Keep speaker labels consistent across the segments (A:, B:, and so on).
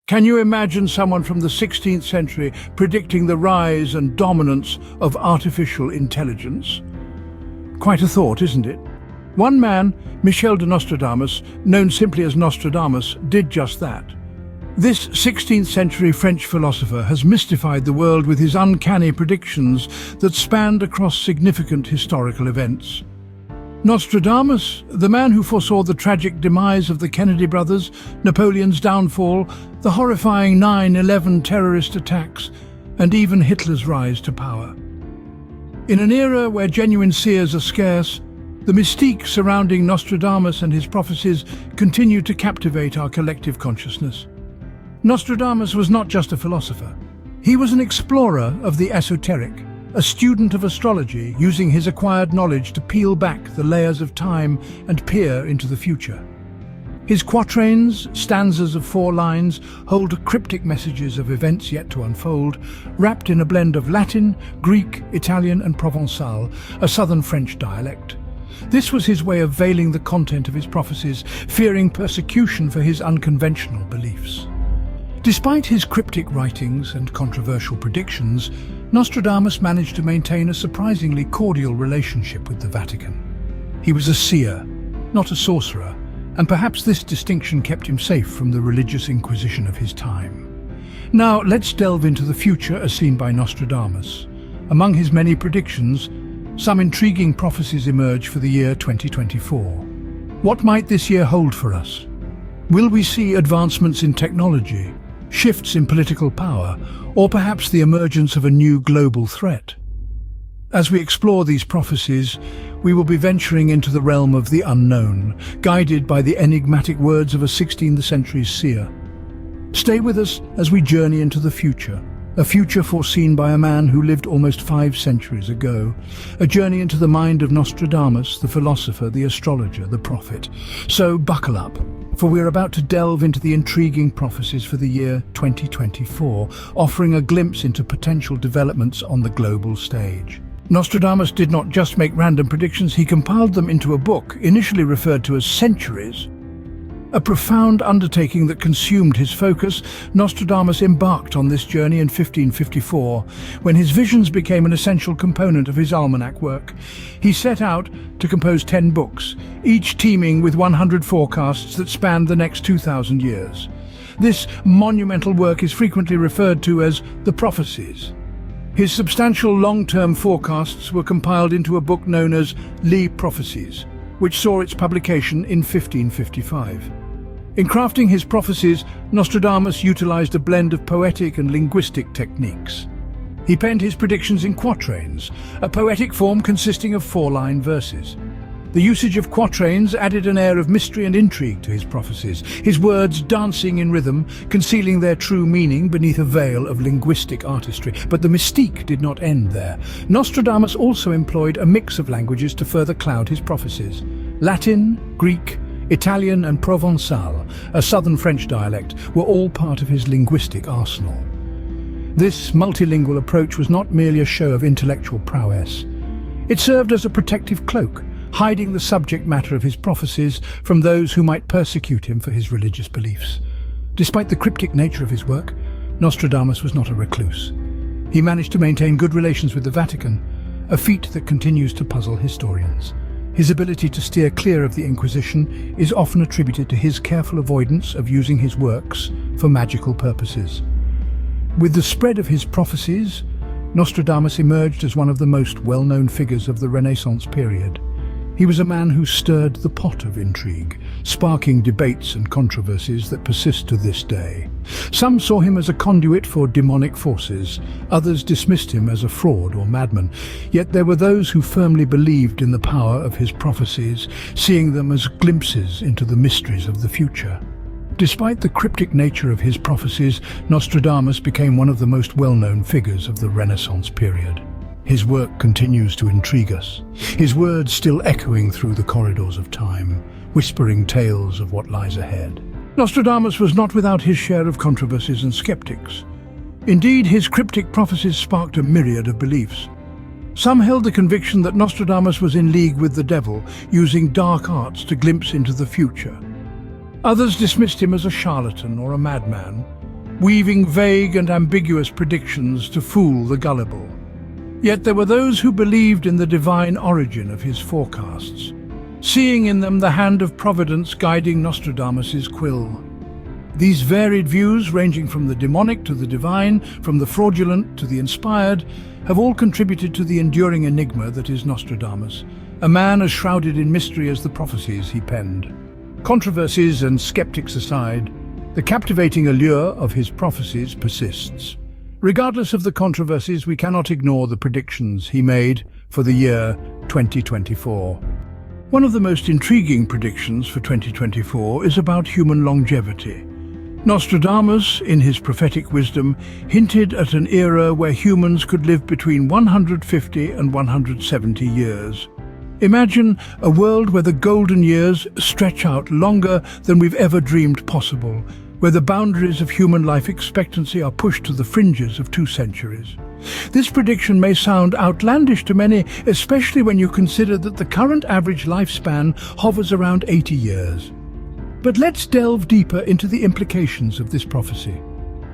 A: Can you imagine someone from the 16th century predicting the rise and dominance of artificial intelligence? Quite a thought, isn't it? One man, Michel de Nostradamus, known simply as Nostradamus, did just that. This 16th century French philosopher has mystified the world with his uncanny predictions that spanned across significant historical events. Nostradamus, the man who foresaw the tragic demise of the Kennedy brothers, Napoleon's downfall, the horrifying 9/11 terrorist attacks, and even Hitler's rise to power. In an era where genuine seers are scarce, the mystique surrounding Nostradamus and his prophecies continue to captivate our collective consciousness. Nostradamus was not just a philosopher. He was an explorer of the esoteric, a student of astrology using his acquired knowledge to peel back the layers of time and peer into the future. His quatrains, stanzas of 4 lines, hold cryptic messages of events yet to unfold, wrapped in a blend of Latin, Greek, Italian and Provençal, a southern French dialect. This was his way of veiling the content of his prophecies, fearing persecution for his unconventional beliefs. Despite his cryptic writings and controversial predictions, Nostradamus managed to maintain a surprisingly cordial relationship with the Vatican. He was a seer, not a sorcerer, and perhaps this distinction kept him safe from the religious inquisition of his time. Now, let's delve into the future as seen by Nostradamus. Among his many predictions, some intriguing prophecies emerge for the year 2024. What might this year hold for us? Will we see advancements in technology, shifts in political power, or perhaps the emergence of a new global threat? As we explore these prophecies, we will be venturing into the realm of the unknown, guided by the enigmatic words of a 16th century seer. Stay with us as we journey into the future, a future foreseen by a man who lived almost 5 centuries ago, a journey into the mind of Nostradamus, the philosopher, the astrologer, the prophet. So buckle up, for we're about to delve into the intriguing prophecies for the year 2024, offering a glimpse into potential developments on the global stage. Nostradamus did not just make random predictions, he compiled them into a book, initially referred to as Centuries. A profound undertaking that consumed his focus, Nostradamus embarked on this journey in 1554, when his visions became an essential component of his almanac work. He set out to compose 10 books, each teeming with 100 forecasts that spanned the next 2,000 years. This monumental work is frequently referred to as the Prophecies. His substantial long-term forecasts were compiled into a book known as Les Prophecies, which saw its publication in 1555. In crafting his prophecies, Nostradamus utilized a blend of poetic and linguistic techniques. He penned his predictions in quatrains, a poetic form consisting of 4-line verses. The usage of quatrains added an air of mystery and intrigue to his prophecies, his words dancing in rhythm, concealing their true meaning beneath a veil of linguistic artistry. But the mystique did not end there. Nostradamus also employed a mix of languages to further cloud his prophecies. Latin, Greek, Italian and Provençal, a southern French dialect, were all part of his linguistic arsenal. This multilingual approach was not merely a show of intellectual prowess. It served as a protective cloak, hiding the subject matter of his prophecies from those who might persecute him for his religious beliefs. Despite the cryptic nature of his work, Nostradamus was not a recluse. He managed to maintain good relations with the Vatican, a feat that continues to puzzle historians. His ability to steer clear of the Inquisition is often attributed to his careful avoidance of using his works for magical purposes. With the spread of his prophecies, Nostradamus emerged as one of the most well-known figures of the Renaissance period. He was a man who stirred the pot of intrigue, sparking debates and controversies that persist to this day. Some saw him as a conduit for demonic forces, others dismissed him as a fraud or madman. Yet there were those who firmly believed in the power of his prophecies, seeing them as glimpses into the mysteries of the future. Despite the cryptic nature of his prophecies, Nostradamus became one of the most well-known figures of the Renaissance period. His work continues to intrigue us, his words still echoing through the corridors of time, whispering tales of what lies ahead. Nostradamus was not without his share of controversies and skeptics. Indeed, his cryptic prophecies sparked a myriad of beliefs. Some held the conviction that Nostradamus was in league with the devil, using dark arts to glimpse into the future. Others dismissed him as a charlatan or a madman, weaving vague and ambiguous predictions to fool the gullible. Yet there were those who believed in the divine origin of his forecasts, seeing in them the hand of providence guiding Nostradamus's quill. These varied views, ranging from the demonic to the divine, from the fraudulent to the inspired, have all contributed to the enduring enigma that is Nostradamus, a man as shrouded in mystery as the prophecies he penned. Controversies and skeptics aside, the captivating allure of his prophecies persists. Regardless of the controversies, we cannot ignore the predictions he made for the year 2024. One of the most intriguing predictions for 2024 is about human longevity. Nostradamus, in his prophetic wisdom, hinted at an era where humans could live between 150 and 170 years. Imagine a world where the golden years stretch out longer than we've ever dreamed possible, where the boundaries of human life expectancy are pushed to the fringes of 2 centuries. This prediction may sound outlandish to many, especially when you consider that the current average lifespan hovers around 80 years. But let's delve deeper into the implications of this prophecy.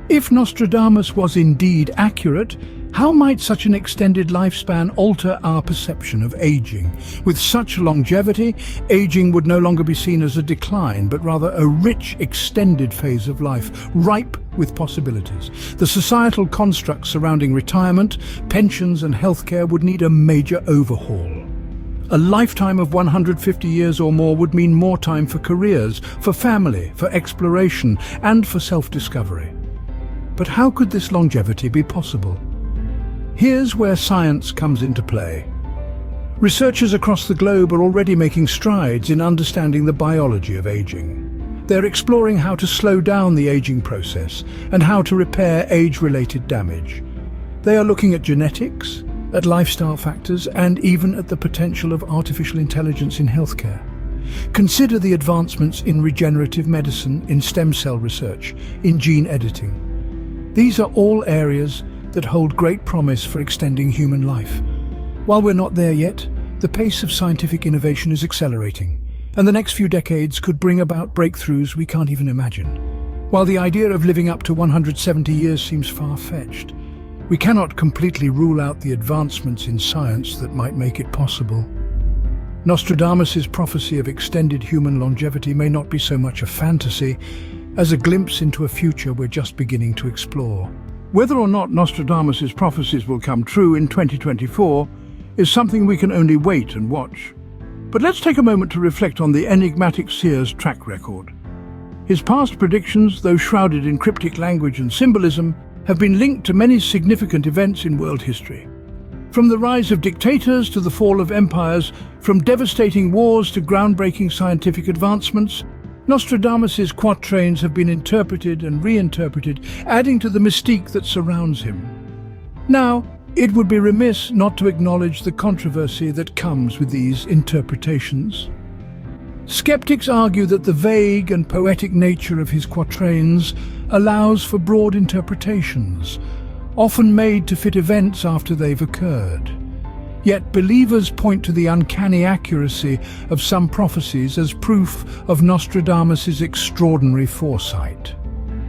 A: If Nostradamus was indeed accurate, how might such an extended lifespan alter our perception of aging? With such longevity, aging would no longer be seen as a decline, but rather a rich, extended phase of life, ripe with possibilities. The societal constructs surrounding retirement, pensions and healthcare would need a major overhaul. A lifetime of 150 years or more would mean more time for careers, for family, for exploration, and for self-discovery. But how could this longevity be possible? Here's where science comes into play. Researchers across the globe are already making strides in understanding the biology of aging. They're exploring how to slow down the aging process and how to repair age-related damage. They are looking at genetics, at lifestyle factors, and even at the potential of artificial intelligence in healthcare. Consider the advancements in regenerative medicine, in stem cell research, in gene editing. These are all areas that hold great promise for extending human life. While we're not there yet, the pace of scientific innovation is accelerating, and the next few decades could bring about breakthroughs we can't even imagine. While the idea of living up to 170 years seems far-fetched, we cannot completely rule out the advancements in science that might make it possible. Nostradamus' prophecy of extended human longevity may not be so much a fantasy as a glimpse into a future we're just beginning to explore. Whether or not Nostradamus' prophecies will come true in 2024 is something we can only wait and watch. But let's take a moment to reflect on the enigmatic seer's track record. His past predictions, though shrouded in cryptic language and symbolism, have been linked to many significant events in world history. From the rise of dictators to the fall of empires, from devastating wars to groundbreaking scientific advancements, Nostradamus' quatrains have been interpreted and reinterpreted, adding to the mystique that surrounds him. Now, it would be remiss not to acknowledge the controversy that comes with these interpretations. Skeptics argue that the vague and poetic nature of his quatrains allows for broad interpretations, often made to fit events after they've occurred. Yet believers point to the uncanny accuracy of some prophecies as proof of Nostradamus' extraordinary foresight.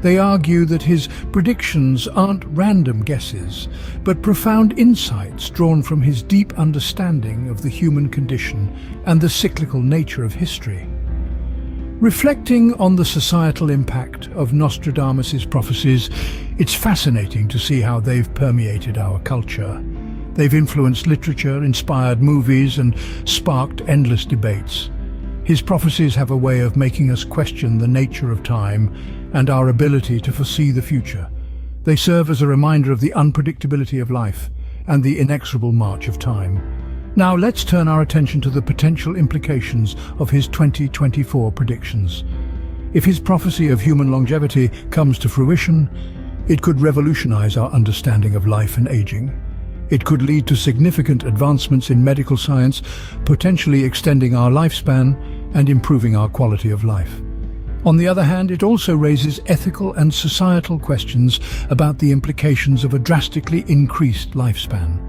A: They argue that his predictions aren't random guesses, but profound insights drawn from his deep understanding of the human condition and the cyclical nature of history. Reflecting on the societal impact of Nostradamus' prophecies, it's fascinating to see how they've permeated our culture. They've influenced literature, inspired movies, and sparked endless debates. His prophecies have a way of making us question the nature of time and our ability to foresee the future. They serve as a reminder of the unpredictability of life and the inexorable march of time. Now let's turn our attention to the potential implications of his 2024 predictions. If his prophecy of human longevity comes to fruition, it could revolutionize our understanding of life and aging. It could lead to significant advancements in medical science, potentially extending our lifespan and improving our quality of life. On the other hand, it also raises ethical and societal questions about the implications of a drastically increased lifespan.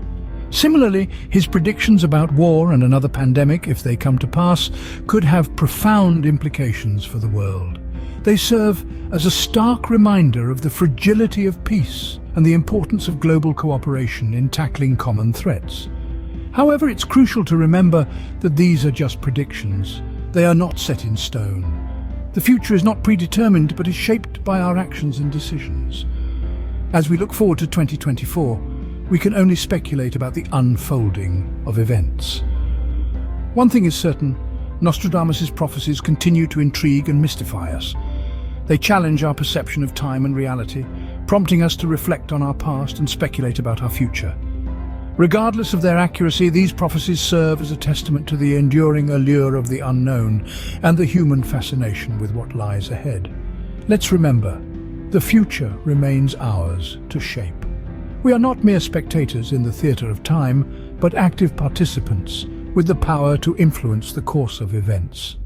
A: Similarly, his predictions about war and another pandemic, if they come to pass, could have profound implications for the world. They serve as a stark reminder of the fragility of peace and the importance of global cooperation in tackling common threats. However, it's crucial to remember that these are just predictions. They are not set in stone. The future is not predetermined, but is shaped by our actions and decisions. As we look forward to 2024, we can only speculate about the unfolding of events. One thing is certain: Nostradamus' prophecies continue to intrigue and mystify us. They challenge our perception of time and reality, prompting us to reflect on our past and speculate about our future. Regardless of their accuracy, these prophecies serve as a testament to the enduring allure of the unknown and the human fascination with what lies ahead. Let's remember, the future remains ours to shape. We are not mere spectators in the theatre of time, but active participants with the power to influence the course of events.